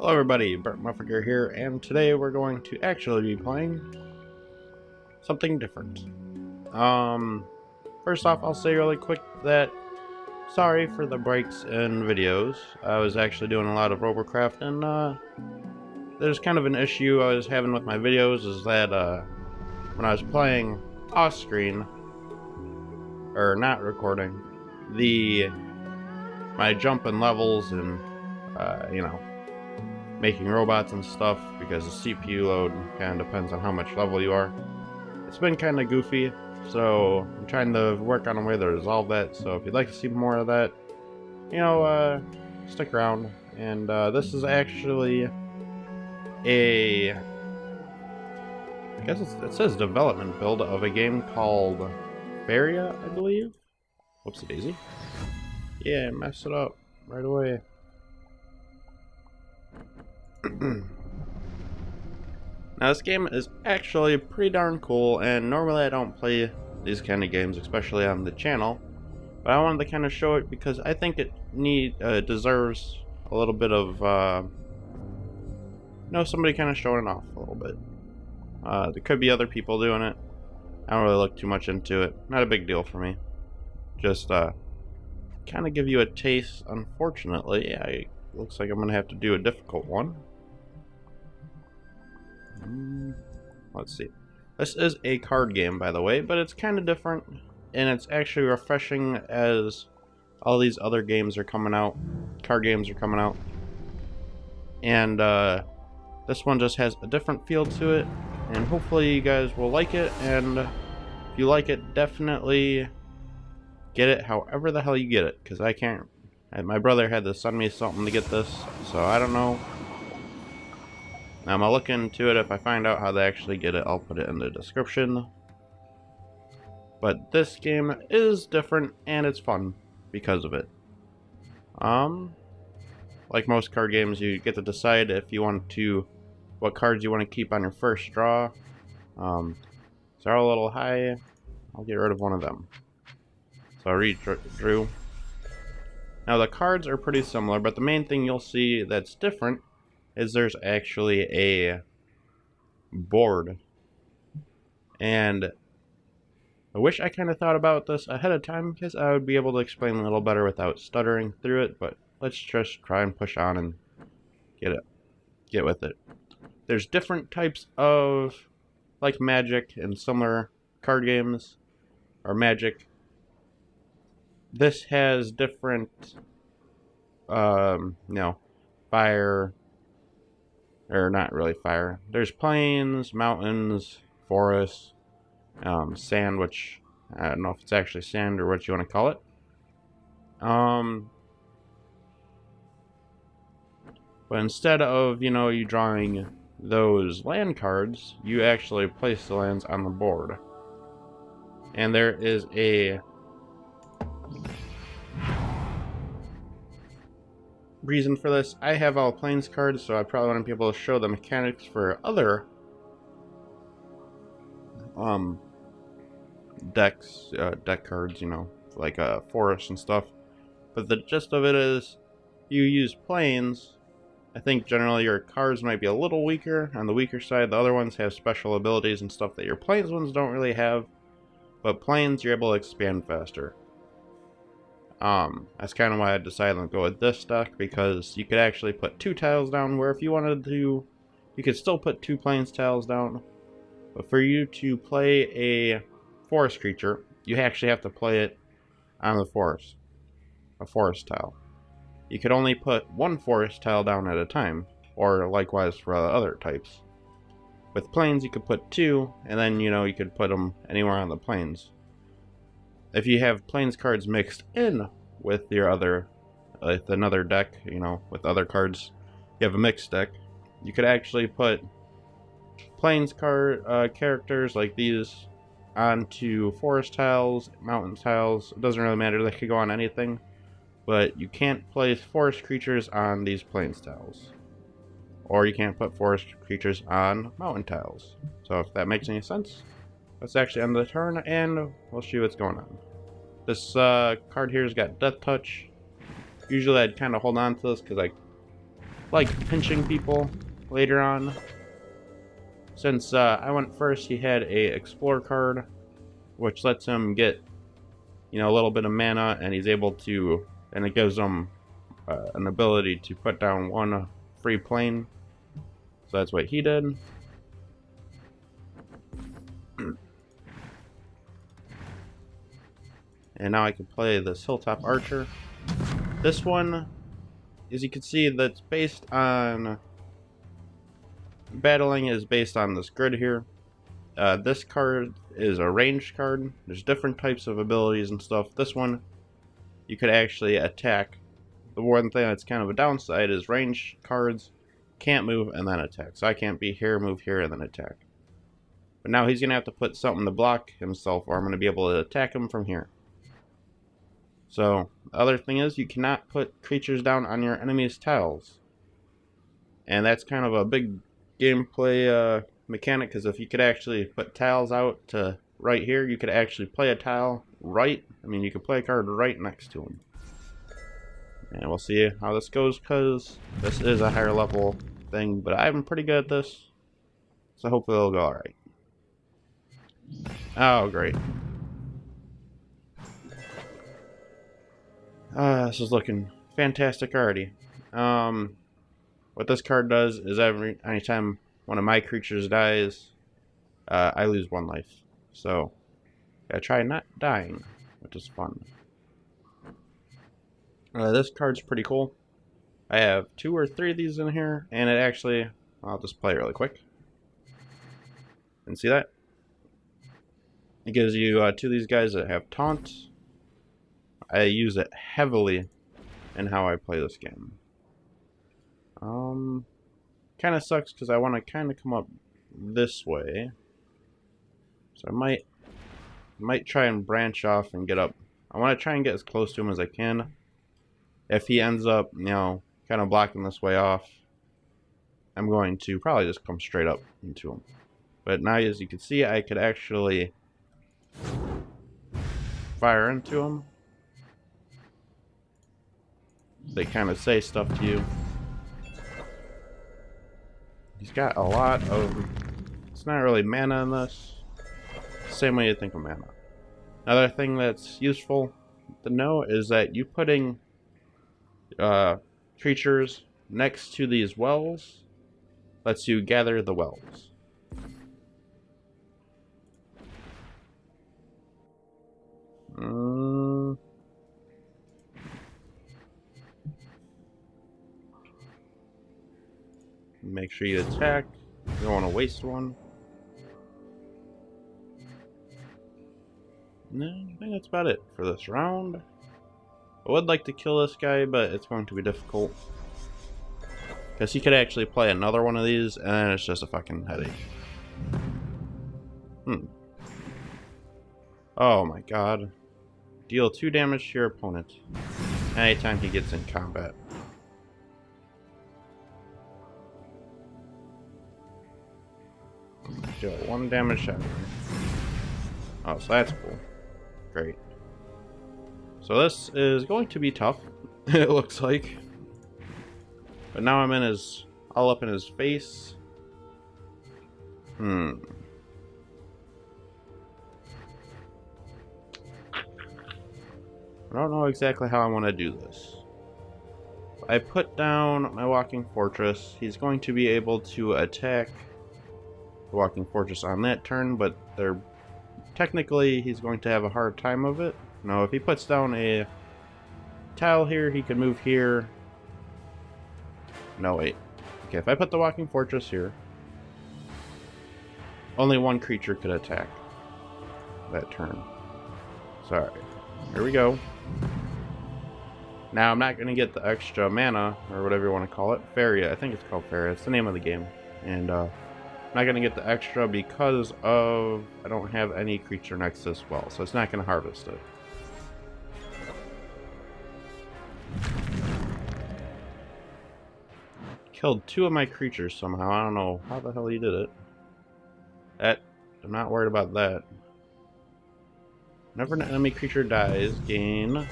Hello everybody, Burten here, and today we're going to actually be playing something different. First off, I'll say really quick that sorry for the breaks in videos. I was actually doing a lot of Robocraft, and there's kind of an issue I was having with my videos is that when I was playing off screen, or not recording, my jump in levels and making robots and stuff, because the CPU load kind of depends on how much level you are. It's been kind of goofy, so I'm trying to work on a way to resolve that. So if you'd like to see more of that, stick around. And this is actually I guess it says development build of a game called Faeria, I believe. Whoopsie daisy. Yeah, mess it up right away. Now this game is actually pretty darn cool, and normally I don't play these kind of games, especially on the channel, but I wanted to kind of show it because I think it deserves a little bit of somebody kind of showing it off a little bit. There could be other people doing it. I don't really look too much into it. Not a big deal for me. Just kind of give you a taste. Unfortunately, it looks like I'm gonna have to do a difficult one. Let's see. This is a card game, by the way, but it's kind of different, and it's actually refreshing as all these other games are coming out. Card games are coming out. And this one just has a different feel to it, and hopefully you guys will like it, and if you like it, definitely get it however the hell you get it, because I can't. My brother had to send me something to get this, so I don't know. I'm gonna look into it. If I find out how to actually get it, I'll put it in the description. But this game is different, and it's fun because of it. Like most card games, you get to decide if you want to, what cards you want to keep on your first draw. So they're a little high. I'll get rid of one of them. So I redrew. Now the cards are pretty similar, but the main thing you'll see that's different is there's actually a board. And I wish I kind of thought about this ahead of time, because I would be able to explain a little better without stuttering through it, but let's just try and push on and get with it. There's different types of, like Magic and similar card games, or Magic. This has different, fire, or not really fire. There's plains, mountains, forests, sand, which I don't know if it's actually sand or what you want to call it. But instead of, you drawing those land cards, you actually place the lands on the board. And there is a reason for this. I have all plains cards, so I probably want to be able to show the mechanics for other deck cards, like forest and stuff. But the gist of it is, you use plains. I think generally your cards might be a little weaker, on the weaker side. The other ones have special abilities and stuff that your plains ones don't really have. But plains, you're able to expand faster. That's kind of why I decided to go with this deck, because you could actually put 2 tiles down, where if you wanted to, you could still put 2 plains tiles down. But for you to play a forest creature, you actually have to play it on the forest. A forest tile. You could only put 1 forest tile down at a time, or likewise for other types. With plains, you could put 2, and then, you could put them anywhere on the plains. If you have plains cards mixed in with your other, with another deck, with other cards, you have a mixed deck, you could actually put plains characters like these onto forest tiles, mountain tiles. It doesn't really matter, they could go on anything, but you can't place forest creatures on these plains tiles. Or you can't put forest creatures on mountain tiles. So if that makes any sense. Let's actually end the turn, and we'll see what's going on. This card here's got Death Touch. Usually I'd kind of hold on to this because I like pinching people later on. Since I went first, he had a Explore card, which lets him get, you know, a little bit of mana, and he's able to, and it gives him an ability to put down one free plane. So that's what he did. And now I can play this Hilltop Archer. This one, as you can see, that's based on... Battling is based on this grid here. This card is a ranged card. There's different types of abilities and stuff. This one, you could actually attack. The one thing that's kind of a downside is ranged cards can't move and then attack. So I can't be here, move here, and then attack. But now he's going to have to put something to block himself, or I'm going to be able to attack him from here. So, the other thing is, you cannot put creatures down on your enemy's tiles. And that's kind of a big gameplay mechanic, because if you could actually put tiles out to right here, you could actually play a tile right, you could play a card right next to him. And we'll see how this goes, because this is a higher level thing, but I'm pretty good at this, so hopefully it'll go alright. Oh, great. This is looking fantastic already. What this card does is anytime one of my creatures dies, I lose 1 life. So, I try not dying, which is fun. This card's pretty cool. I have 2 or 3 of these in here, and it actually, I'll just play it really quick. And see that? It gives you 2 of these guys that have taunt. I use it heavily in how I play this game. Kind of sucks because I want to kind of come up this way. So I might try and branch off and get up. I want to try and get as close to him as I can. If he ends up, you know, kind of blocking this way off, I'm going to probably just come straight up into him. But now, as you can see, I could actually fire into him. They kind of say stuff to you. He's got a lot of... It's not really mana in this. Same way you think of mana. Another thing that's useful to know is that you putting creatures next to these wells lets you gather the wells. Make sure you attack. You don't want to waste one. No, I think that's about it for this round. I would like to kill this guy, but it's going to be difficult. Because he could actually play another one of these, and then it's just a fucking headache. Oh my god. Deal 2 damage to your opponent anytime he gets in combat. Deal 1 damage to him. Oh, so that's cool. Great. So this is going to be tough, it looks like. But now I'm in his... all up in his face. I don't know exactly how I want to do this. I put down my Walking Fortress. He's going to be able to attack the Walking Fortress on that turn, but technically he's going to have a hard time of it. Now, if he puts down a tile here, he can move here. No, wait. Okay, if I put the Walking Fortress here, only 1 creature could attack that turn. Sorry. Here we go. Now, I'm not going to get the extra mana, or whatever you want to call it. Faeria. I think it's called Faeria. It's the name of the game. And, I'm not going to get the extra because of... I don't have any creature next to this well, so it's not going to harvest it. Killed 2 of my creatures somehow. I don't know how the hell he did it. I'm not worried about that. Whenever an enemy creature dies, gain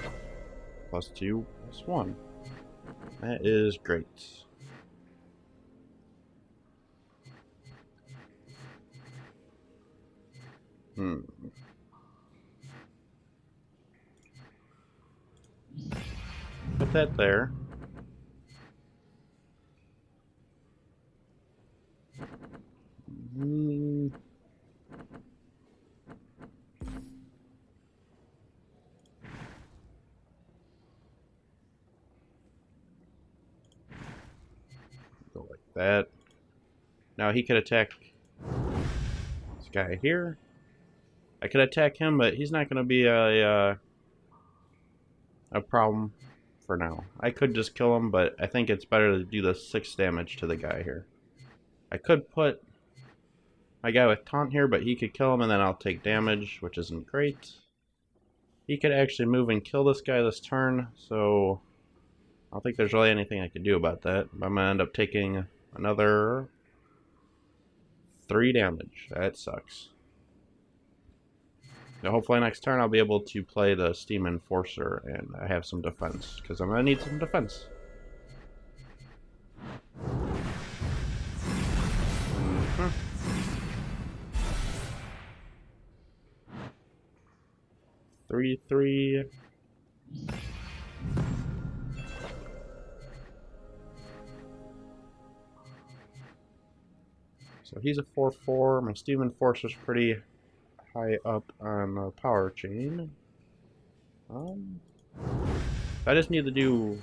+2/+1. That is great. Hmm. Put that there. Hmm. Go like that. Now he could attack this guy here. I could attack him, but he's not going to be a problem for now. I could just kill him, but I think it's better to do the 6 damage to the guy here. I could put my guy with taunt here, but he could kill him and then I'll take damage, which isn't great. He could actually move and kill this guy this turn, so I don't think there's really anything I could do about that. I'm going to end up taking another 3 damage. That sucks. Now, hopefully next turn I'll be able to play the Steam Enforcer and have some defense, because I'm going to need some defense. Mm-hmm. Three. So he's a 4/4. My Steam Enforcer's pretty high up on the power chain. I just need to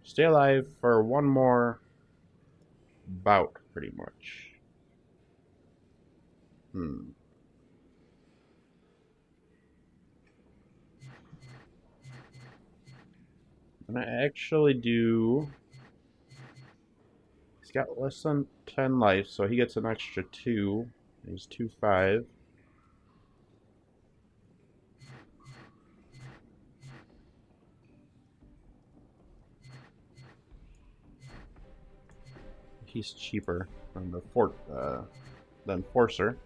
stay alive for one more bout, pretty much. I'm gonna actually do... He's got less than 10 life, so he gets an extra 2. He's 2/5. He's cheaper than the Enforcer.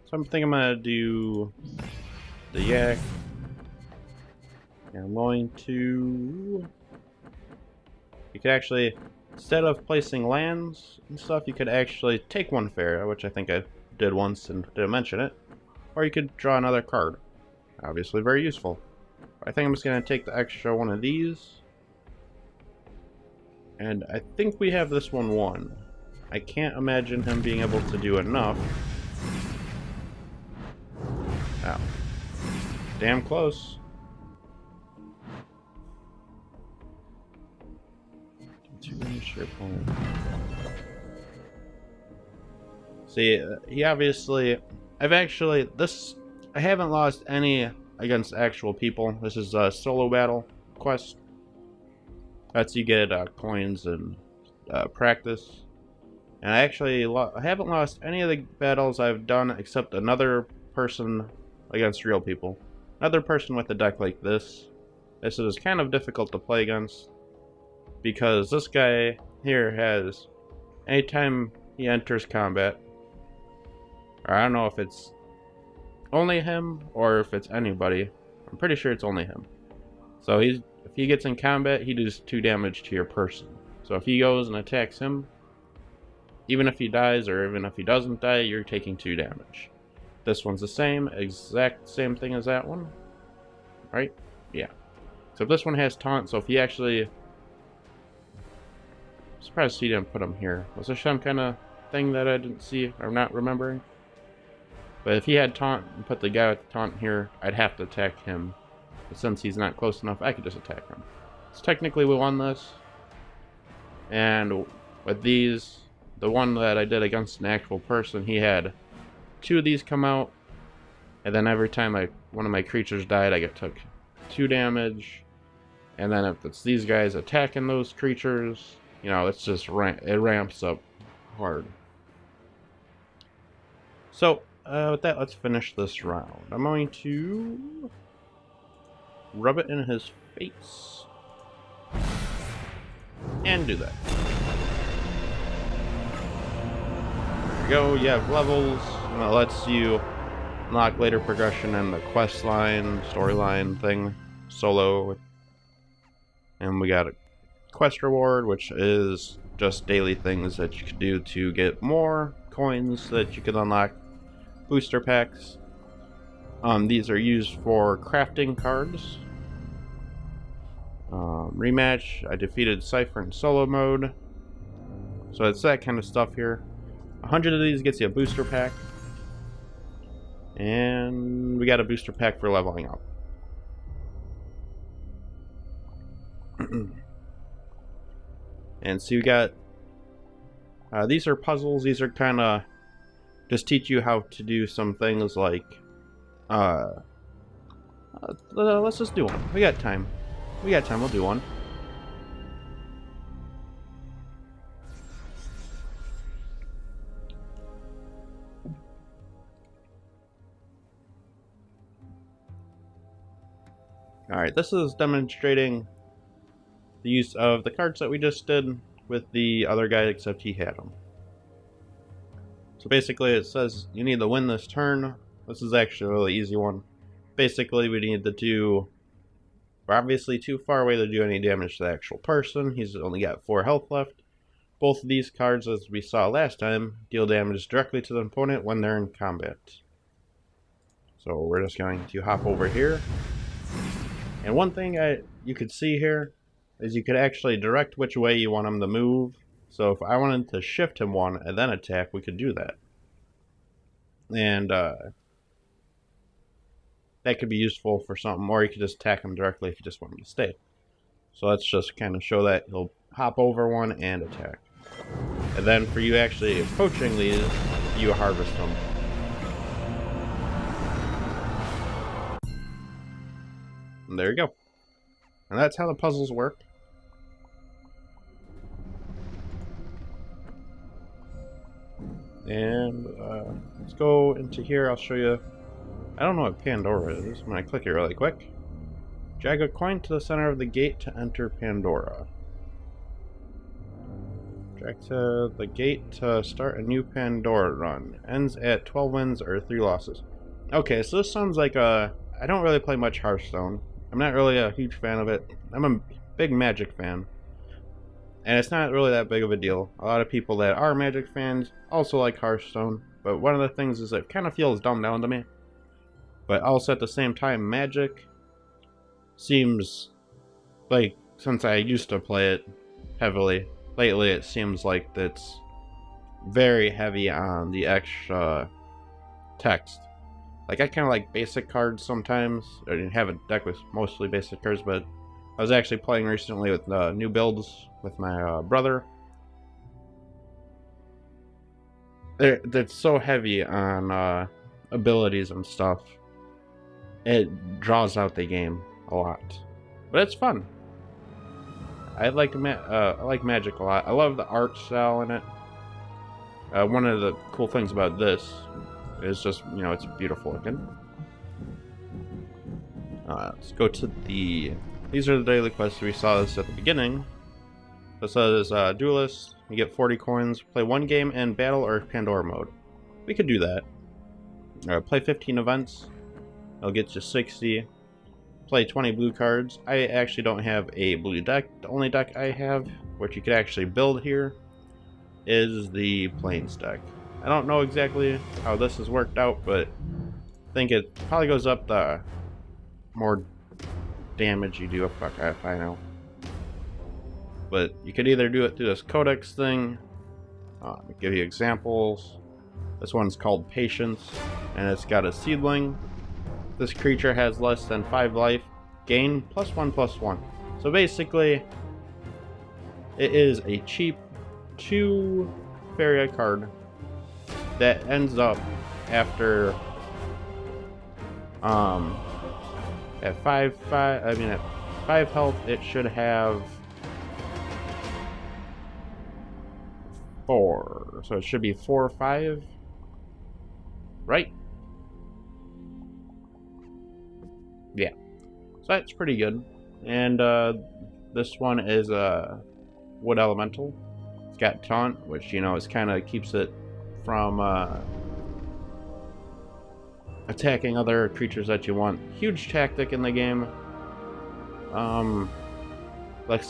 So I'm thinking I'm gonna do the Yak. And I'm going to... You could actually, instead of placing lands and stuff, you could actually take one Faeria, which I think I did once and didn't mention it. Or you could draw another card. Obviously very useful. I think I'm just going to take the extra one of these. And I think we have this one won. I can't imagine him being able to do enough. Ow. Damn close. See, he obviously... I haven't lost any against actual people. This is a solo battle quest. That's you get coins and practice. And I haven't lost any of the battles I've done except another person against real people. Another person with a deck like this. This is kind of difficult to play against, because this guy here has, anytime he enters combat, or I don't know if it's only him or if it's anybody. I'm pretty sure it's only him. So if he gets in combat, he does 2 damage to your person. So if he goes and attacks him, even if he dies or even if he doesn't die, you're taking 2 damage. This one's the same, exact same thing as that one. Right? Yeah. So this one has taunt, so if he actually... I'm surprised he didn't put him here. Was there some kind of thing that I didn't see or not remembering? But if he had taunt and put the guy with the taunt here, I'd have to attack him. But since he's not close enough, I could just attack him. So technically we won this. And with these, the one that I did against an actual person, he had 2 of these come out. And then every time one of my creatures died, I took 2 damage. And then if it's these guys attacking those creatures, you know, it's just it ramps up hard. So with that, let's finish this round. I'm going to rub it in his face and do that. There you go. You have levels, and it lets you unlock later progression in the quest line, storyline thing, solo. And we got a quest reward, which is just daily things that you can do to get more coins that you can unlock booster packs. These are used for crafting cards. Rematch, I defeated Cypher in solo mode. So it's that kind of stuff here. 100 of these gets you a booster pack. And we got a booster pack for leveling up. And so you got... these are puzzles. These are kind of... just teach you how to do some things like... let's just do one. We got time. We'll do one. Alright, this is demonstrating the use of the cards that we just did with the other guy, except he had them. So basically it says you need to win this turn. This is actually a really easy one. Basically we need to do... we're obviously too far away to do any damage to the actual person. He's only got 4 health left. Both of these cards, as we saw last time, deal damage directly to the opponent when they're in combat. So we're just going to hop over here. And one thing you could see here is you could actually direct which way you want him to move. So if I wanted to shift him one and then attack, we could do that. And that could be useful for something, or you could just attack him directly if you just want him to stay. So let's just kind of show that he'll hop over one and attack. And then for you actually approaching these, you harvest them. And there you go. And that's how the puzzles work. And let's go into here. I'll show you. I don't know what Pandora is. I'm going to click it really quick. Drag a coin to the center of the gate to enter Pandora. Drag to the gate to start a new Pandora run. Ends at 12 wins or 3 losses. Okay, so this sounds like a... I don't really play much Hearthstone. I'm not really a huge fan of it. I'm a big Magic fan. And it's not really that big of a deal. A lot of people that are Magic fans also like Hearthstone. But one of the things is it kind of feels dumbed down to me. But also at the same time, Magic seems like, since I used to play it heavily, lately it seems like it's very heavy on the extra text. Like, I kind of like basic cards sometimes. I didn't have a deck with mostly basic cards, but I was actually playing recently with new builds with my brother. It's so heavy on abilities and stuff. It draws out the game a lot, but it's fun. I like Magic a lot. I love the art style in it. One of the cool things about this is just, you know, it's beautiful looking. Let's go to these are the daily quests. We saw this at the beginning. It says duelist. You get 40 coins. Play 1 game in battle or Pandora mode. We could do that. Play 15 events. It'll get you 60. Play 20 blue cards. I actually don't have a blue deck. The only deck I have, which you could actually build here, is the Plains deck. I don't know exactly how this has worked out, but I think it probably goes up the more damage you do. Fuck if I know. But you could either do it through this codex thing. I'll give you examples. This one's called Patience, and it's got a seedling. This creature has less than 5 life. Gain +1/+1. So basically, it is a cheap 2 Faeria card that ends up after at 5 health it should have 4. So it should be 4 or 5. Right? Yeah. So that's pretty good. And this one is a wood elemental. It's got taunt, which, you know, is kind of keeps it from attacking other creatures that you want. Huge tactic in the game. Let's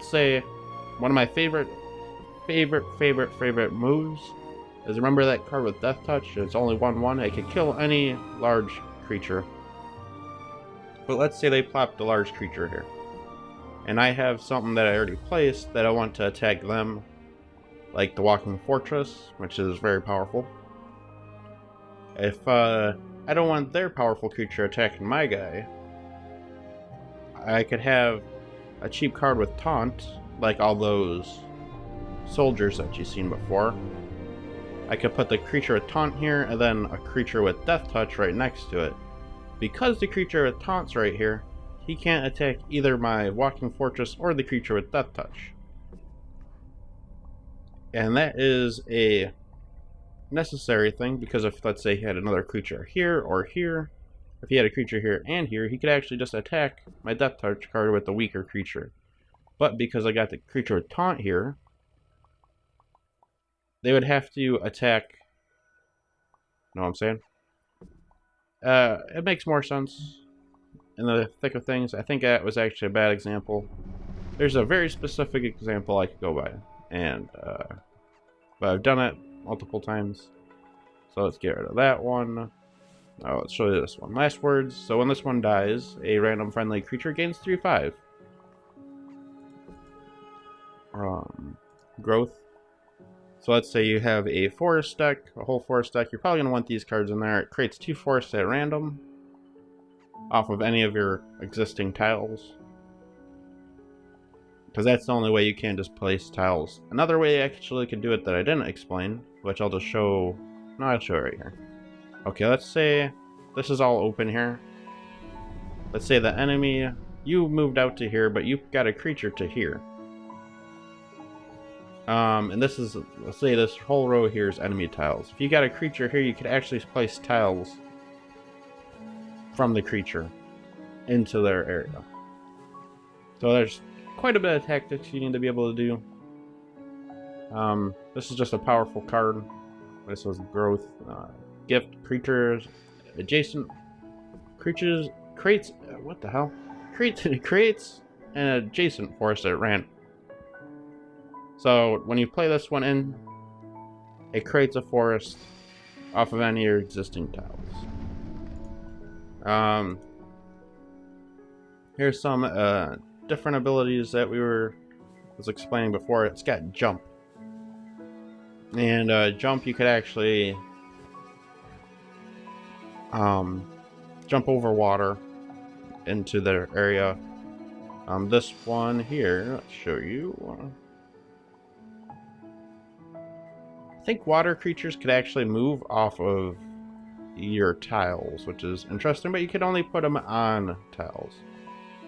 say one of my favorite moves is, remember that card with Death Touch? It's only 1/1. It can kill any large creature. But let's say they plopped a large creature here. And I have something that I already placed that I want to attack them. Like the Walking Fortress, which is very powerful. If I don't want their powerful creature attacking my guy, I could have a cheap card with Taunt, like all those soldiers that you've seen before. I could put the creature with Taunt here, and then a creature with Death Touch right next to it. Because the creature with Taunt's right here, he can't attack either my Walking Fortress or the creature with Death Touch. And that is a necessary thing, because if, let's say, he had another creature here or here, if he had a creature here and here, he could actually just attack my Death Touch card with the weaker creature. But because I got the creature with Taunt here, they would have to attack... Know what I'm saying? It makes more sense in the thick of things. I think that was actually a bad example. There's a very specific example I could go by, and but I've done it multiple times. So let's get rid of that one. Now let's show you this one. Last words. So when this one dies, a random friendly creature gains 3/5. Growth. So let's say you have a forest deck, a whole forest deck. You're probably going to want these cards in there. It creates 2 forests at random off of any of your existing tiles. Because that's the only way you can just place tiles. Another way I actually could do it that I didn't explain, which I'll just show... No, I'll show it right here. Okay, let's say this is all open here. Let's say the enemy... You moved out to here, but you've got a creature to here. And this is, let's say this whole row here is enemy tiles. If you got a creature here, you could actually place tiles from the creature into their area. So there's quite a bit of tactics you need to be able to do. This is just a powerful card. This was growth. Gift creatures, adjacent creatures, creates, what the hell? Creates an adjacent forest at random. So when you play this one in, it creates a forest off of any of your existing tiles. Here's some different abilities that was explaining before. It's got jump, and jump you could actually jump over water into their area. This one here, let's show you. I think water creatures could actually move off of your tiles, which is interesting, but you can only put them on tiles.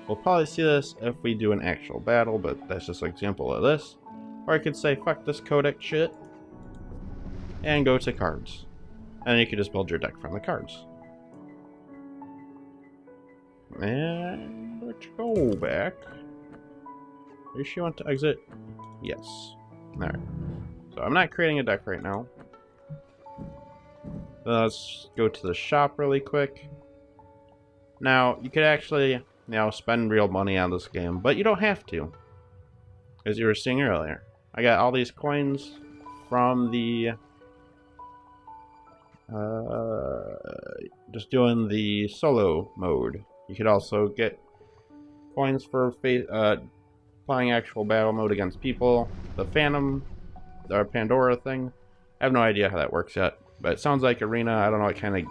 We'll probably see this if we do an actual battle, but that's just an example of this. Or I could say, fuck this codex shit, and go to cards. And you could just build your deck from the cards. And let's go back. Does she want to exit? Yes. Alright. So I'm not creating a deck right now. Let's go to the shop really quick. Now, you could actually, spend real money on this game, but you don't have to. As you were seeing earlier. I got all these coins from the... just doing the solo mode. You could also get coins for playing actual battle mode against people. The Phantom... Our Pandora thing. I have no idea how that works yet, but it sounds like Arena. I don't know what kind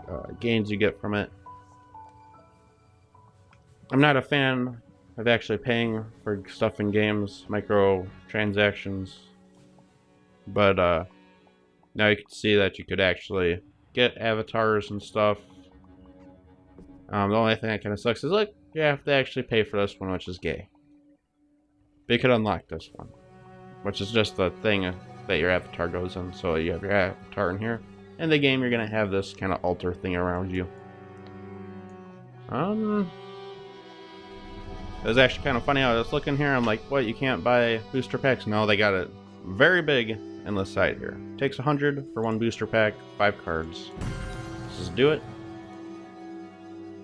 of gains you get from it. I'm not a fan of actually paying for stuff in games, micro transactions, but now you can see that you could actually get avatars and stuff. The only thing that kind of sucks is, look, you have to actually pay for this one, which is gay. But you could unlock this one, which is just the thing that your avatar goes in. So you have your avatar in here. In the game, you're going to have this kind of altar thing around you. It was actually kind of funny. I was looking here. I'm like, what? You can't buy booster packs? No, they got it very big in the side here. Takes 100 for 1 booster pack, 5 cards. Let's just do it.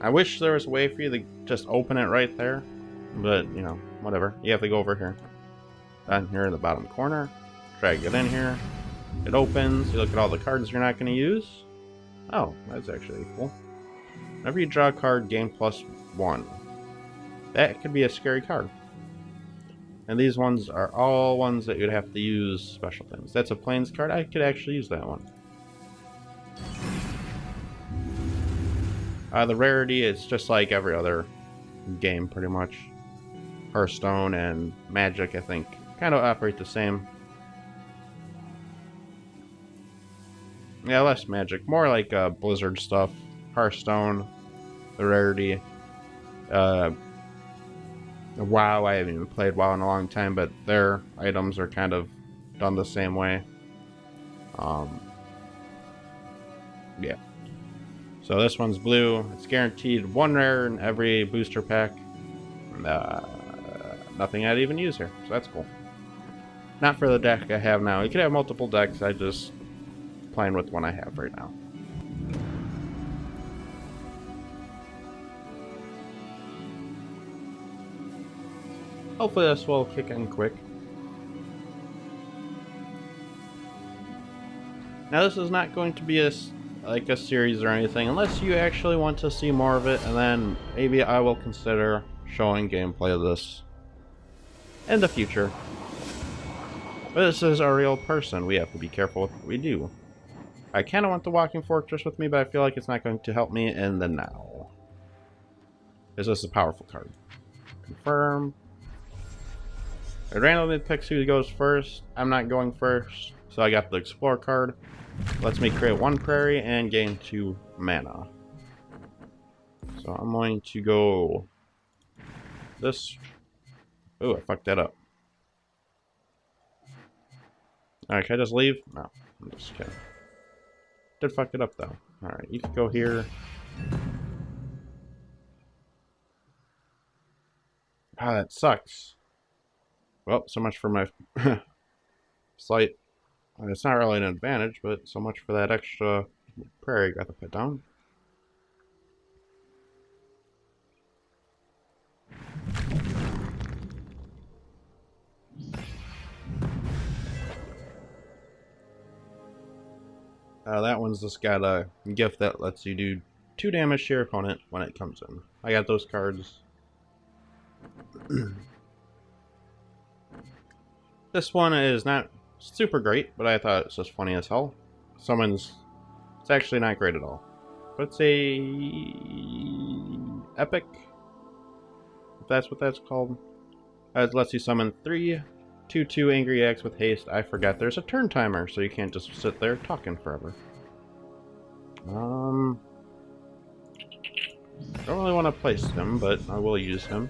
I wish there was a way for you to just open it right there. But, whatever. You have to go over here. Down here in the bottom corner, drag it in here, it opens, you look at all the cards you're not going to use. Oh, that's actually cool. Whenever you draw a card, gain +1. That could be a scary card. And these ones are all ones that you'd have to use special things. That's a plains card. I could actually use that one. The rarity is just like every other game, pretty much. Hearthstone and Magic, I think, kind of operate the same. Yeah, less Magic. More like Blizzard stuff. Hearthstone, the rarity. WoW, I haven't even played WoW in a long time, but their items are kind of done the same way. Yeah. So this one's blue. It's guaranteed 1 rare in every booster pack. Nothing I'd even use here, so that's cool. Not for the deck I have now. You could have multiple decks. I just playing with one I have right now. Hopefully this will kick in quick. Now this is not going to be like a series or anything, unless you actually want to see more of it, and then maybe I will consider showing gameplay of this in the future. But this is a real person. We have to be careful with what we do. I kind of want the Walking Fortress with me, but I feel like it's not going to help me in the now. This is a powerful card. Confirm. It randomly picks who goes first. I'm not going first, so I got the Explore card. Lets me create 1 prairie and gain 2 mana. So I'm going to go this. Oh, I fucked that up. Alright, can I just leave? No, I'm just kidding. Did fuck it up though. Alright, you can go here. Ah, that sucks. Well, so much for my slight. It's not really an advantage, but so much for that extra prairie I got to put down. That one's just got a gift that lets you do 2 damage to your opponent when it comes in. I got those cards. This one is not super great, but I thought it's just funny as hell. It's actually not great at all. But it's a epic, if that's what that's called. It lets you summon 3 2/2 Angry Axe with haste. I forgot there's a turn timer, so you can't just sit there talking forever. Don't really want to place him, but I will use him.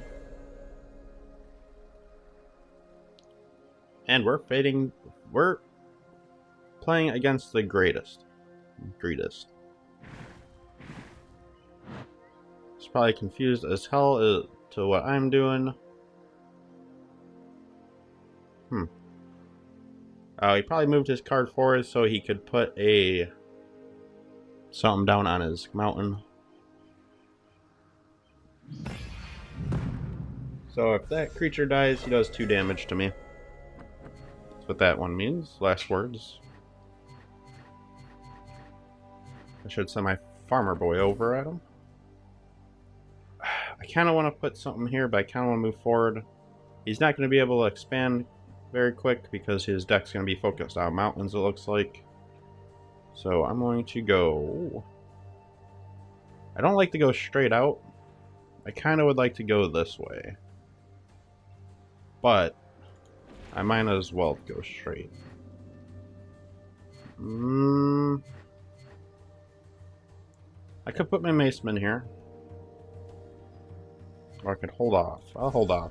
And we're playing against the greatest. He's probably confused as hell to what I'm doing. He probably moved his card forward so he could put something down on his mountain. So if that creature dies, he does 2 damage to me. That's what that one means. Last words. I should send my farmer boy over at him. I kind of want to put something here, but I kind of want to move forward. He's not going to be able to expand very quick because his deck's going to be focused on mountains, it looks like. So I'm going to go... I don't like to go straight out. I kind of would like to go this way. But I might as well go straight. I could put my maceman here. Or I could hold off. I'll hold off.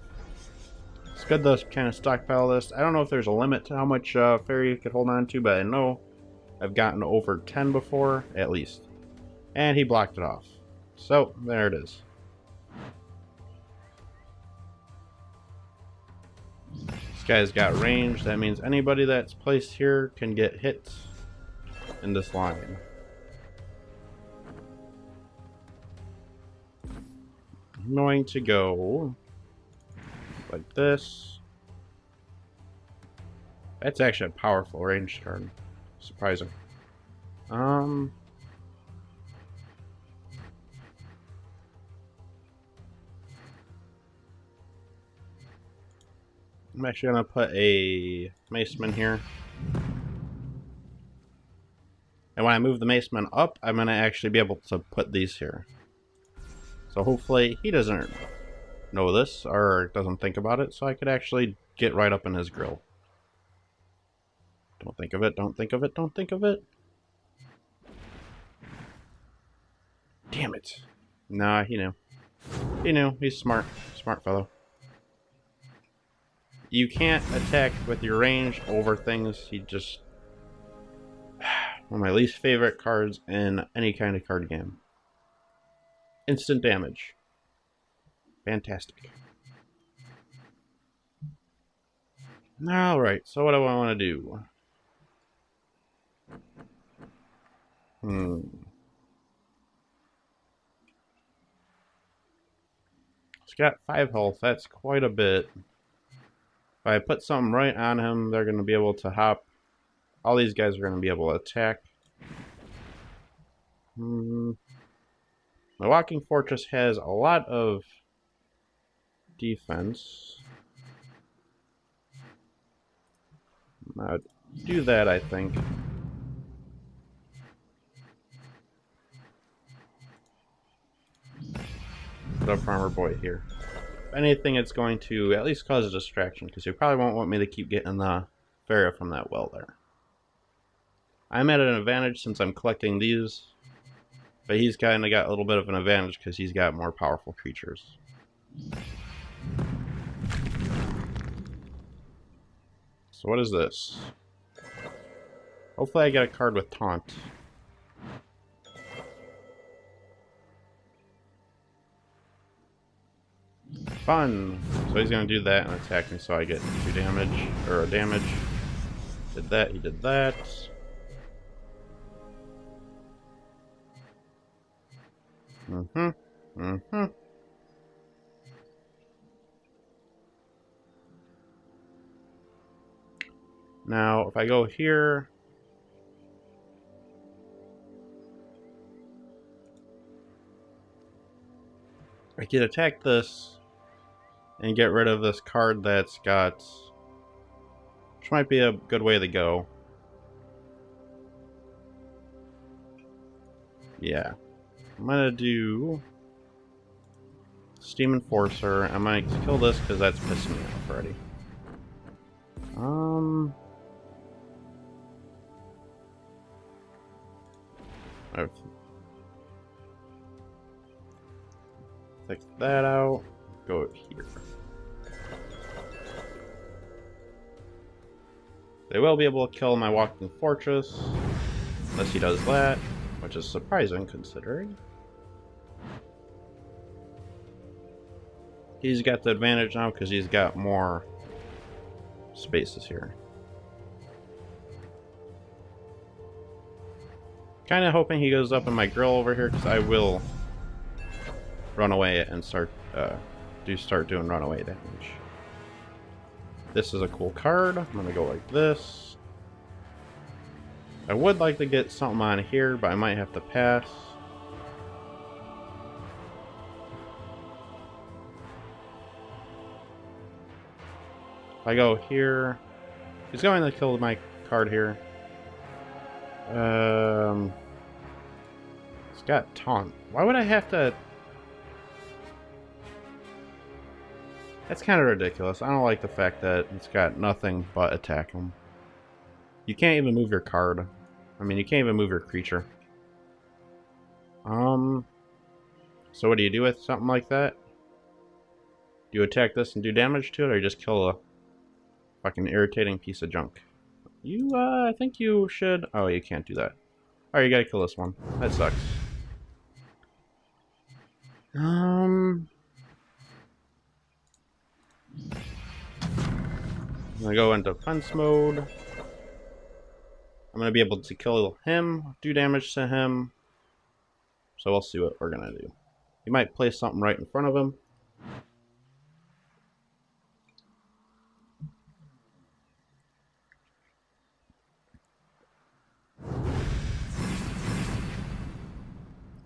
It's good to kind of stockpile this. I don't know if there's a limit to how much Faeria you could hold on to, but I know I've gotten over 10 before, at least. And he blocked it off. So, there it is. This guy's got range. That means anybody that's placed here can get hit in this line. I'm going to go like this. That's actually a powerful range card. Surprising. I'm actually gonna put a maceman here. And when I move the maceman up, I'm gonna actually be able to put these here. So hopefully he doesn't know this or doesn't think about it, so I could actually get right up in his grill. Don't think of it, don't think of it, don't think of it. Damn it. Nah, he knew. He knew. He's smart. Smart fellow. You can't attack with your range over things. He just... one of my least favorite cards in any kind of card game. Instant damage. Fantastic. Alright, so what do I want to do? He's got 5 health. That's quite a bit. If I put something right on him, they're going to be able to hop. All these guys are going to be able to attack. The Walking Fortress has a lot of defense. I'll do that, I think. Put a farmer boy here. If anything, it's going to at least cause a distraction, because you probably won't want me to keep getting the Faeria from that well there. I'm at an advantage since I'm collecting these, but he's kind of got a little bit of an advantage because he's got more powerful creatures. So what is this? Hopefully I get a card with Taunt. Fun! So he's going to do that and attack me so I get 2 damage, or a damage. Did that, he did that. Now, if I go here... I can attack this and get rid of this card that's got... which might be a good way to go. Yeah. I'm gonna do... Steam Enforcer. I might kill this because that's pissing me off already. Take that out. Go here. They will be able to kill my Walking Fortress, unless he does that, which is surprising considering. He's got the advantage now because he's got more spaces here. Kind of hoping he goes up in my grill over here because I will run away and start doing runaway damage. This is a cool card. I'm gonna go like this. I would like to get something on here, but I might have to pass. If I go here, he's going to kill my card here. It's got taunt. Why would I have to? That's kind of ridiculous. I don't like the fact that it's got nothing but attack him. You can't even move your card. I mean, you can't even move your creature. So what do you do with something like that? Do you attack this and do damage to it, or you just kill a fucking irritating piece of junk? You, I think you should... Oh, you can't do that. Alright, you gotta kill this one. That sucks. I'm gonna go into fence mode. I'm gonna be able to kill him, do damage to him. So we'll see what we're gonna do. He might place something right in front of him.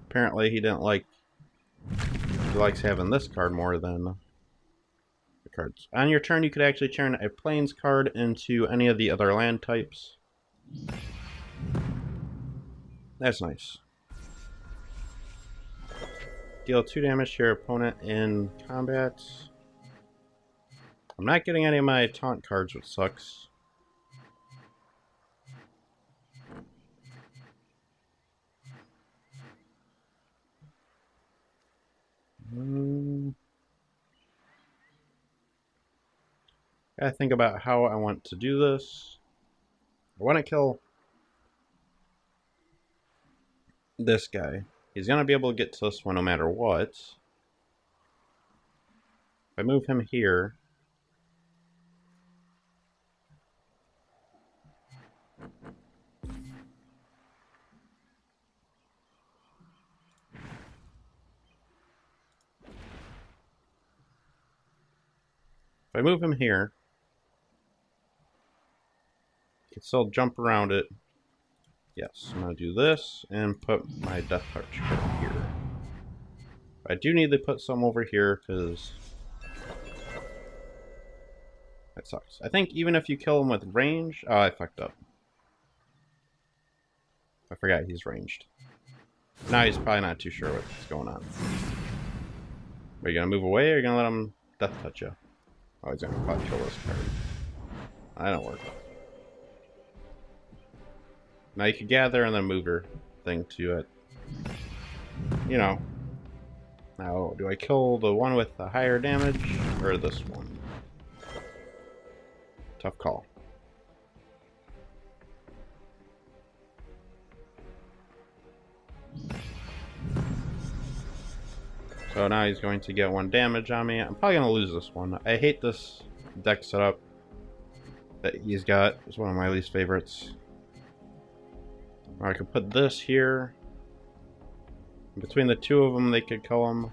Apparently he didn't like... He likes having this card more than the cards. On your turn, you could actually turn a plains card into any of the other land types. That's nice. Deal 2 damage to your opponent in combat. I'm not getting any of my taunt cards, which sucks. Gotta think about how I want to do this. I want to kill this guy. He's gonna be able to get to this one no matter what. If I move him here, I can still jump around it. Yes, I'm gonna do this and put my Death Touch over here. I do need to put some over here because that sucks. I think even if you kill him with range, oh, I fucked up. I forgot he's ranged. Now he's probably not too sure what's going on. Are you gonna move away or are you gonna let him Death Touch you? Oh, he's gonna probably kill this card. That don't work. Now you can gather and then move your thing to it. You know. Now, do I kill the one with the higher damage or this one? Tough call. So now he's going to get 1 damage on me. I'm probably going to lose this one. I hate this deck setup that he's got. It's one of my least favorites. Or I could put this here. Between the two of them, they could kill him.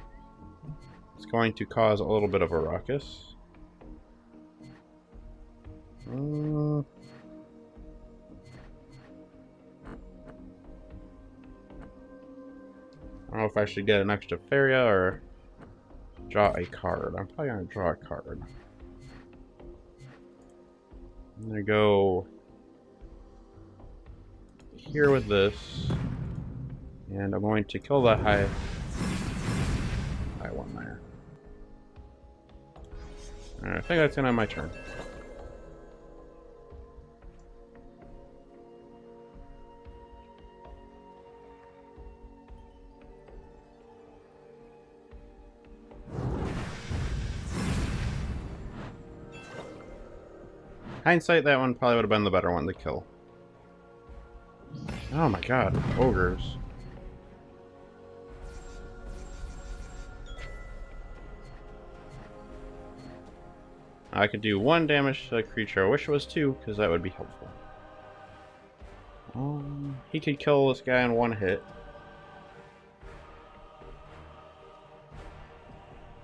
It's going to cause a little bit of a ruckus. I don't know if I should get an extra Faeria or draw a card. I'm probably going to draw a card. I'm going to go here with this. And I'm going to kill that high one there. Alright, I think that's going to end my turn. Hindsight, that one probably would have been the better one to kill. Oh my god, ogres. I could do 1 damage to the creature. I wish it was 2, because that would be helpful. He could kill this guy in 1 hit.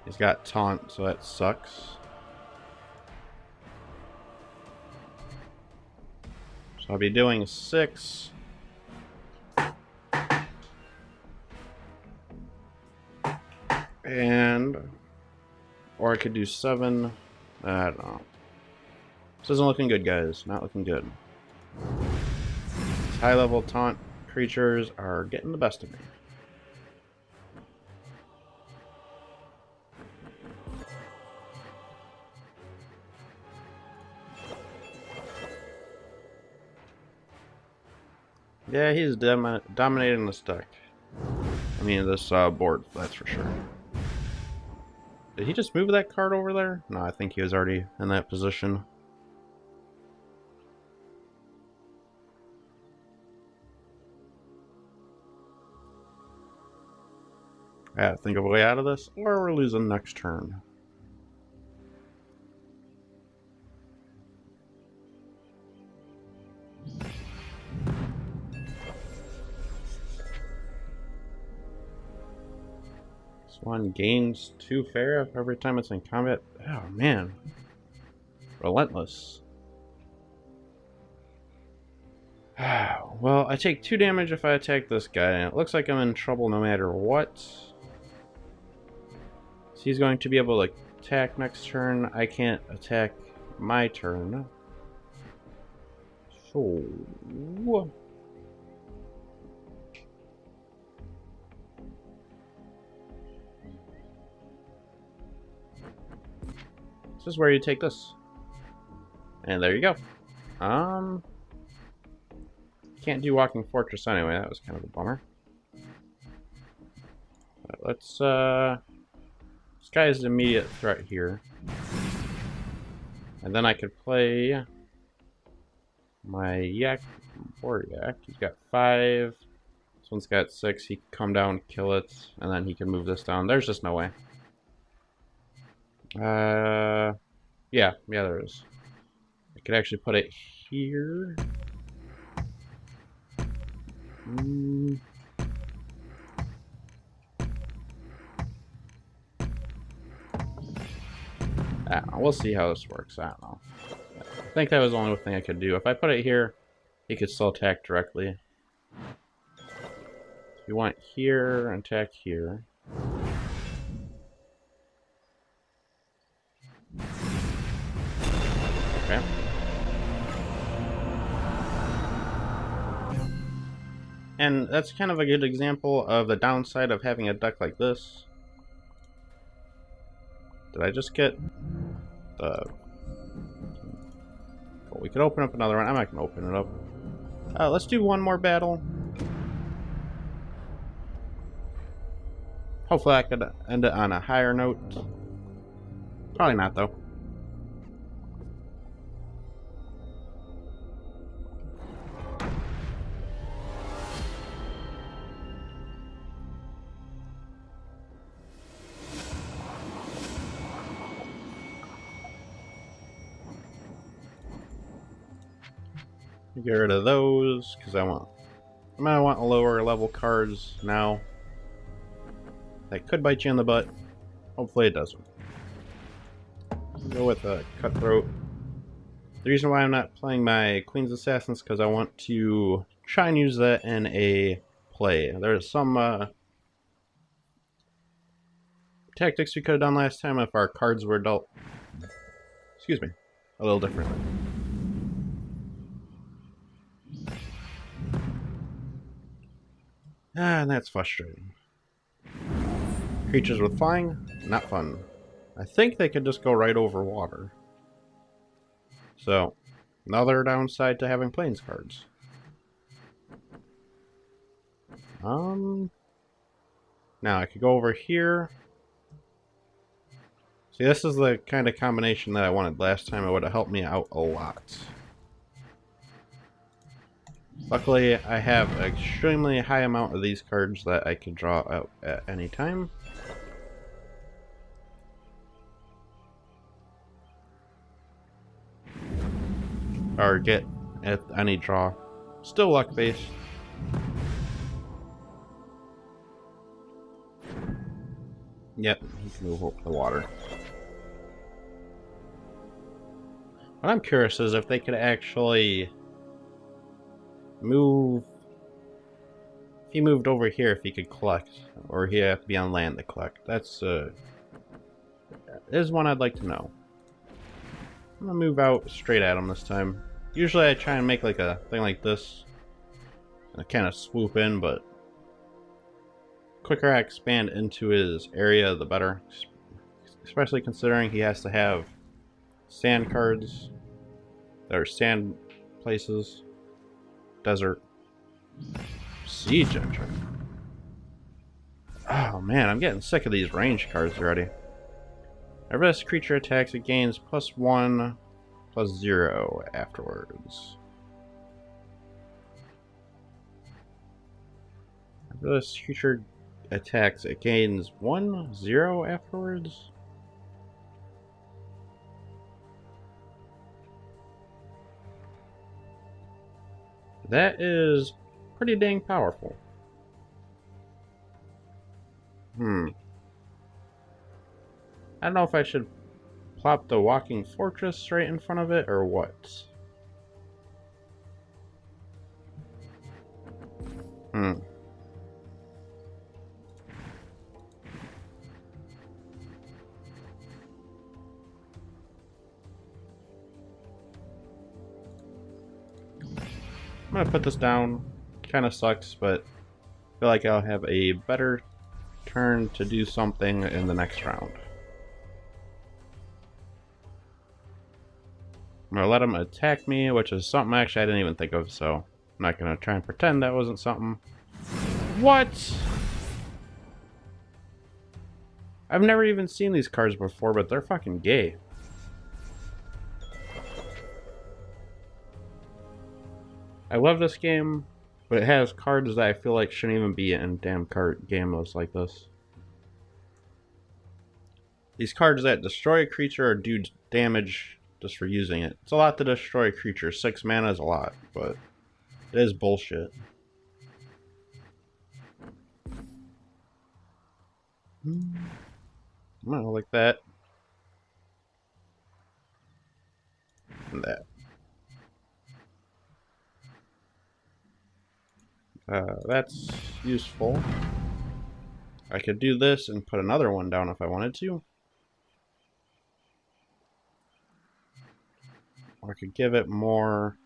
He's got taunt, so that sucks. So I'll be doing 6. Or I could do 7. I don't know. This isn't looking good, guys. Not looking good. These high-level taunt creatures are getting the best of me. Yeah, he's dominating this deck. I mean, this board, that's for sure. Did he just move that card over there? No, I think he was already in that position. I gotta think of a way out of this, or we're losing next turn. This one gains 2 Faeria every time it's in combat. Oh man. Relentless. Well, I take 2 damage if I attack this guy, and it looks like I'm in trouble no matter what. So he's going to be able to attack next turn. I can't attack my turn. So... this is where you take this. And there you go. Can't do Walking Fortress anyway, that was kind of a bummer. But let's, this guy is an immediate threat here. And then I could play my Yak, Yak. He's got 5. This one's got 6. He can come down, kill it, and then he can move this down. There's just no way. Yeah, there is. I could actually put it here. I don't know. We'll see how this works. I don't know. I think that was the only thing I could do. If I put it here, he could still attack directly. If you want here, attack here. Okay. And that's kind of a good example of the downside of having a deck like this. Did I just get the... well, we could open up another one. I'm not going to open it up. Let's do one more battle. Hopefully I could end it on a higher note. Probably not, though. Get rid of those because I'm gonna want lower level cards now. That could bite you in the butt. Hopefully it doesn't. Go with a Cutthroat. The reason why I'm not playing my Queen's Assassins because I want to try and use that in a play. There's some tactics we could have done last time if our cards were dealt, excuse me, a little differently. And that's frustrating. Creatures with flying, not fun. I think they could just go right over water. So, another downside to having plains cards. Now I could go over here. See, this is the kind of combination that I wanted last time. It would have helped me out a lot. Luckily, I have an extremely high amount of these cards that I can draw out at any time. Or get at any draw. Still luck-based. Yep, he can move over the water. What I'm curious is if they could actually move. If he moved over here, if he could collect, or he'd have to be on land to collect. That's is one I'd like to know. I'm gonna move out straight at him this time. Usually I try and make like a thing like this and kind of swoop in, but quicker I expand into his area, the better. Especially considering he has to have sand cards. There are sand places. Desert. Siege engine. Oh man, I'm getting sick of these range cards already. Whenever this creature attacks, it gains +1, +0 afterwards. Whenever this creature attacks, it gains 1, 0 afterwards. That is pretty dang powerful. I don't know if I should plop the Walking Fortress right in front of it or what. gonna put this down. Kind of sucks, but I feel like I'll have a better turn to do something in the next round. I'm gonna let him attack me, which is something actually I didn't even think of, so I'm not gonna try and pretend that wasn't something. What? I've never even seen these cards before, but they're fucking gay. I love this game, but it has cards that I feel like shouldn't even be in damn card games like this. These cards that destroy a creature or do damage just for using it. It's a lot to destroy a creature. 6 mana is a lot, but it is bullshit. Oh, like that. And that. That's useful. I could do this and put another one down if I wanted to. Or I could give it more.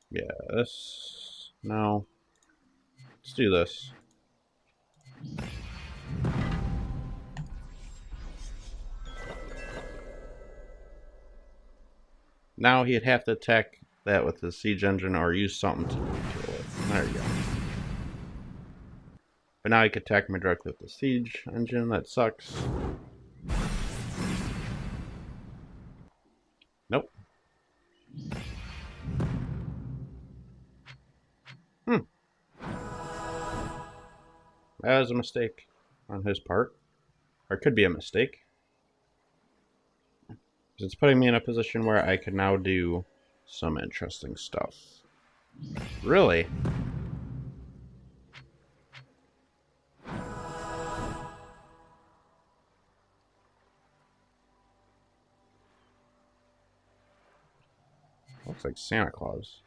Yeah, this. No. Let's do this. Now he'd have to attack that with his siege engine or use something to kill it. There you go. But now he could attack me directly with the siege engine. That sucks. Nope. That was a mistake on his part. Or it could be a mistake. It's putting me in a position where I could now do some interesting stuff. Really? Looks like Santa Claus.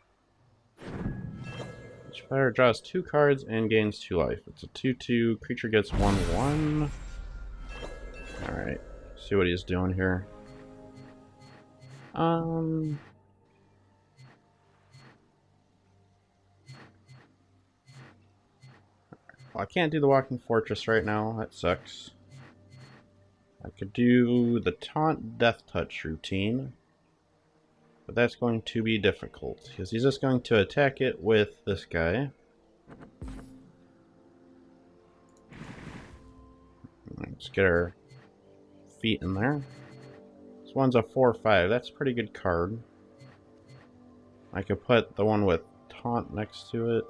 Each player draws 2 cards and gains 2 life. It's a 2/2. Creature gets 1/1. Alright. See what he's doing here. Well, I can't do the Walking Fortress right now. That sucks. I could do the Taunt Death Touch routine. But that's going to be difficult, because he's just going to attack it with this guy. Let's get our feet in there. This one's a 4/5. That's a pretty good card. I could put the one with Taunt next to it.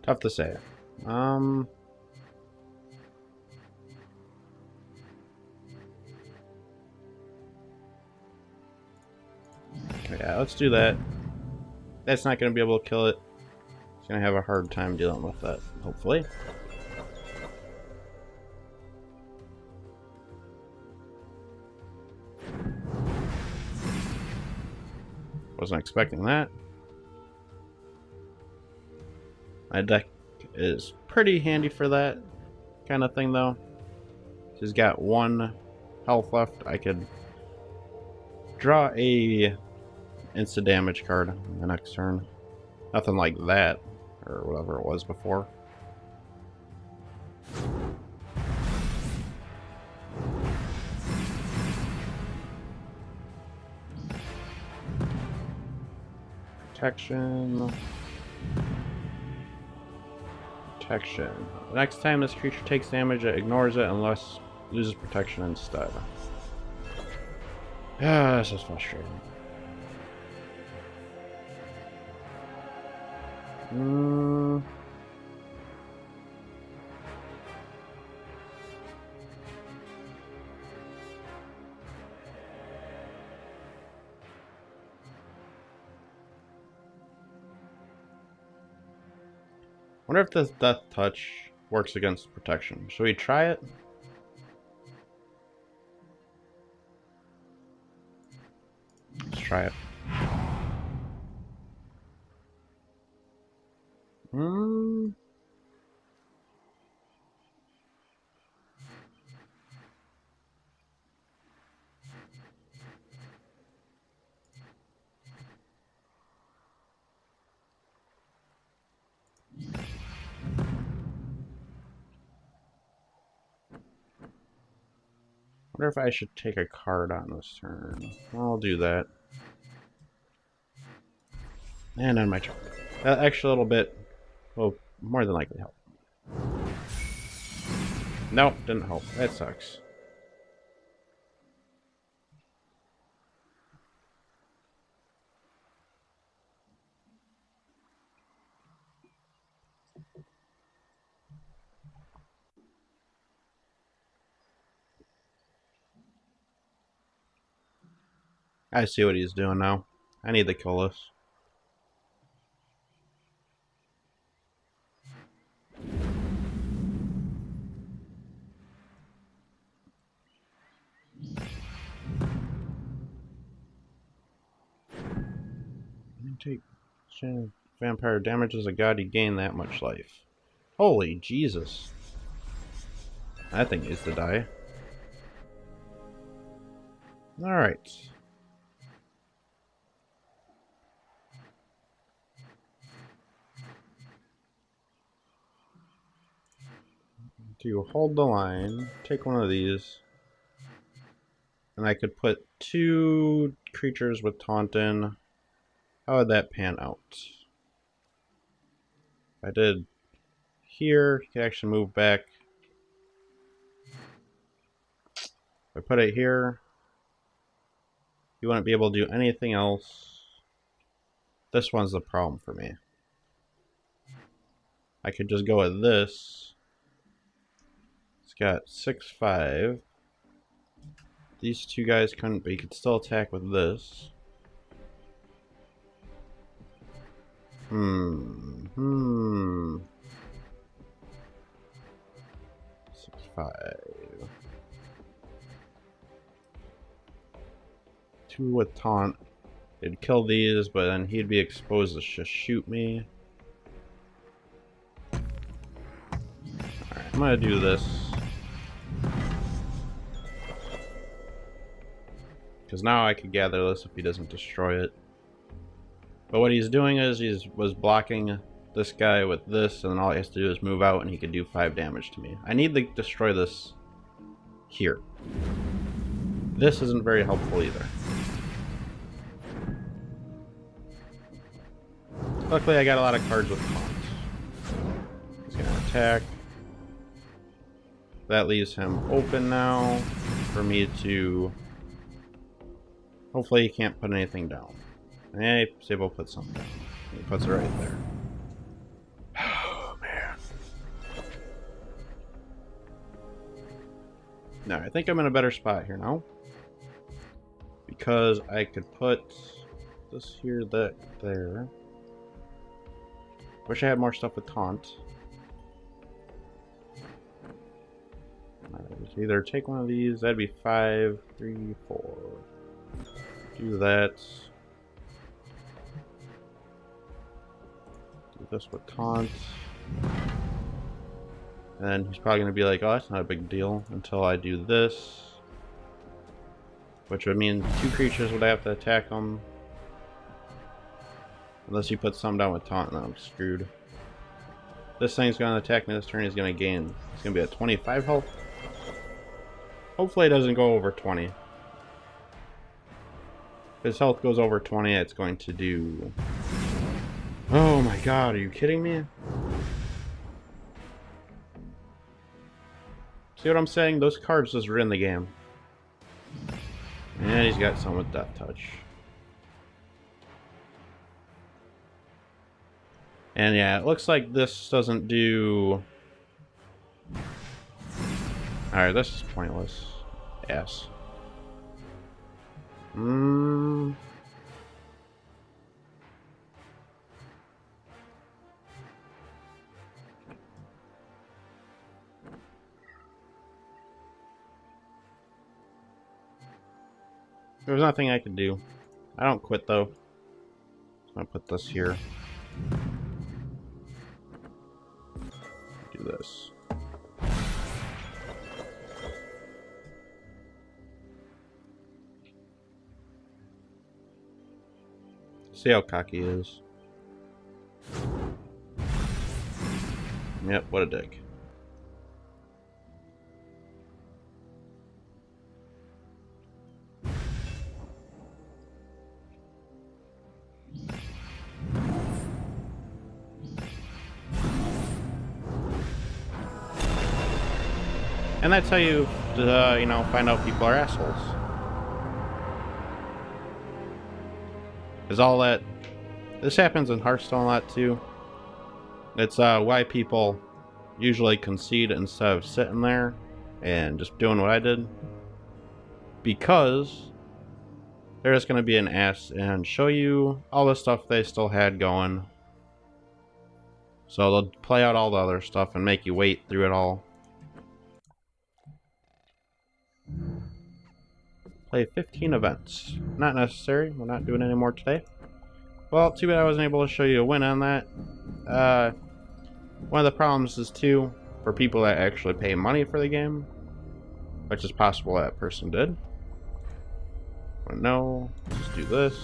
Tough to say. Yeah, let's do that. That's not going to be able to kill it. It's going to have a hard time dealing with that, hopefully. Wasn't expecting that. My deck is pretty handy for that kind of thing, though. He's got 1 health left. I could draw a instant damage card on the next turn. Nothing like that, or whatever it was before. Protection. Protection. The next time this creature takes damage, it ignores it unless it loses protection instead. Ah, this is frustrating. Wonder if this Death Touch works against protection. Should we try it? Let's try it. wonder if I should take a card on this turn. I'll do that. And on my turn. That extra little bit will more than likely help. Nope, didn't help. That sucks. I see what he's doing now. I need to kill this. Take vampire damages a god, you gain that much life. Holy Jesus. That thing needs to die. Alright. To hold the line, take one of these. And I could put 2 creatures with taunt in. How would that pan out? If I did here, you can actually move back. If I put it here, you wouldn't be able to do anything else. This one's the problem for me. I could just go with this. It's got 6/5. These 2 guys couldn't, but you could still attack with this. 6/5. 2 with taunt. It'd kill these, but then he'd be exposed to just shoot me. Alright, I'm gonna do this. Because now I could gather this if he doesn't destroy it. But what he's doing is was blocking this guy with this, and then all he has to do is move out and he can do 5 damage to me. I need to destroy this here. This isn't very helpful either. Luckily I got a lot of cards with taunt. He's gonna attack. That leaves him open now for me to... Hopefully he can't put anything down. And he's able to put something down. He puts it right there. Oh, man. Now, I think I'm in a better spot here now. Because I could put this here, that there. Wish I had more stuff with taunt. Either take one of these, that'd be 5, 3, 4. Do that. Do this with taunt. And then he's probably going to be like, oh, that's not a big deal until I do this. Which would mean 2 creatures would have to attack him. Unless he puts some down with taunt, and then I'm screwed. This thing's going to attack me this turn, he's going to gain. It's going to be at 25 health. Hopefully it doesn't go over 20. If his health goes over 20, it's going to do... Oh my god, are you kidding me? See what I'm saying? Those cards just ruin the game. And he's got some with Death Touch. And yeah, it looks like this doesn't do... Alright, this is pointless. Yes. There's nothing I can do. I don't quit though. I'm gonna put this here. Do this. See how cocky he is. Yep, what a dick. And that's how you, you know, find out people are assholes. Because all that, this happens in Hearthstone a lot too. It's why people usually concede instead of sitting there and just doing what I did. Because they're just going to be an ass and show you all the stuff they still had going. So they'll play out all the other stuff and make you wait through it all. Play 15 events. Not necessary. We're not doing any more today. Well, too bad I wasn't able to show you a win on that. One of the problems is too, for people that actually pay money for the game, which is possible that person did. But no, just do this.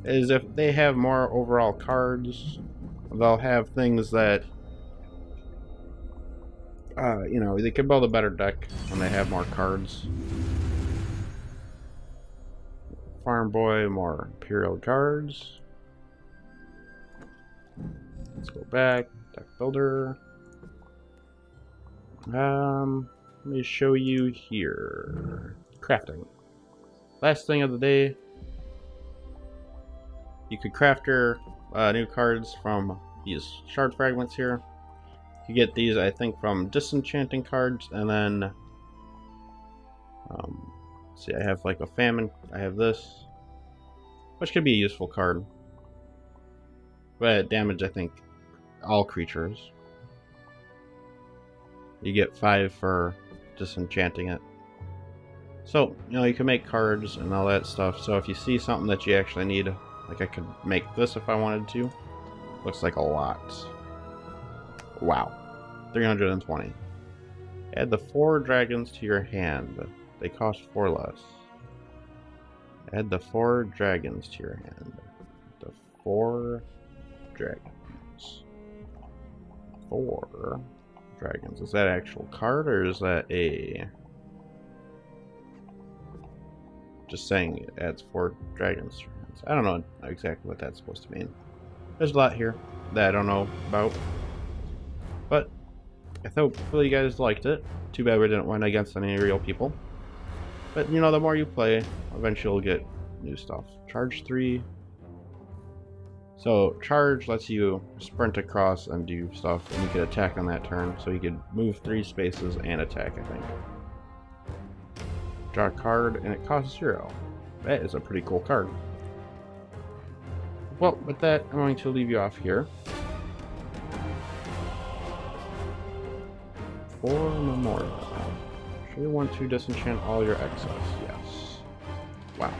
Is if they have more overall cards, they'll have things that, you know, they can build a better deck when they have more cards. Farm Boy, more Imperial cards. Let's go back. Deck Builder. Let me show you here. Crafting. Last thing of the day. You could craft your new cards from these shard fragments here. You get these, I think, from disenchanting cards, and then see, I have like a famine. I have this, which could be a useful card, but damage, I think, all creatures. You get 5 for disenchanting it. So, you know, you can make cards and all that stuff. So if you see something that you actually need, like I could make this if I wanted to. Looks like a lot. Wow. 320. Add the 4 dragons to your hand. They cost 4 less. Add the 4 dragons to your hand. The 4 dragons. 4 dragons. Is that an actual card, or is that a... just saying it adds 4 dragons to your hands? I don't know exactly what that's supposed to mean. There's a lot here that I don't know about. But I hopefully you guys liked it. Too bad we didn't win against any real people. But, you know, the more you play, eventually you'll get new stuff. Charge 3. So, charge lets you sprint across and do stuff, and you can attack on that turn. So you could move 3 spaces and attack, I think. Draw a card, and it costs 0. That is a pretty cool card. Well, with that, I'm going to leave you off here. For Memorial. Sure you want to disenchant all your excess? Yes. Wow.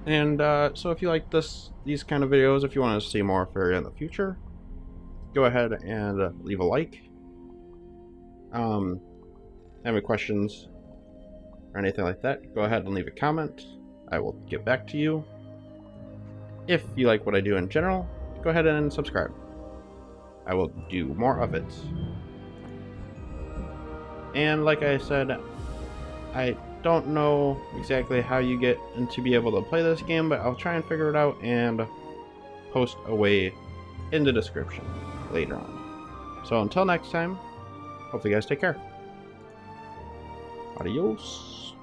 And so if you like these kind of videos, if you want to see more Faeria in the future, go ahead and leave a like. Have any questions or anything like that, go ahead and leave a comment. I will get back to you. If you like what I do in general, go ahead and subscribe. I will do more of it. And like I said, I don't know exactly how you get to be able to play this game, but I'll try and figure it out and post a way in the description later on. So until next time, hopefully you guys take care. Adios.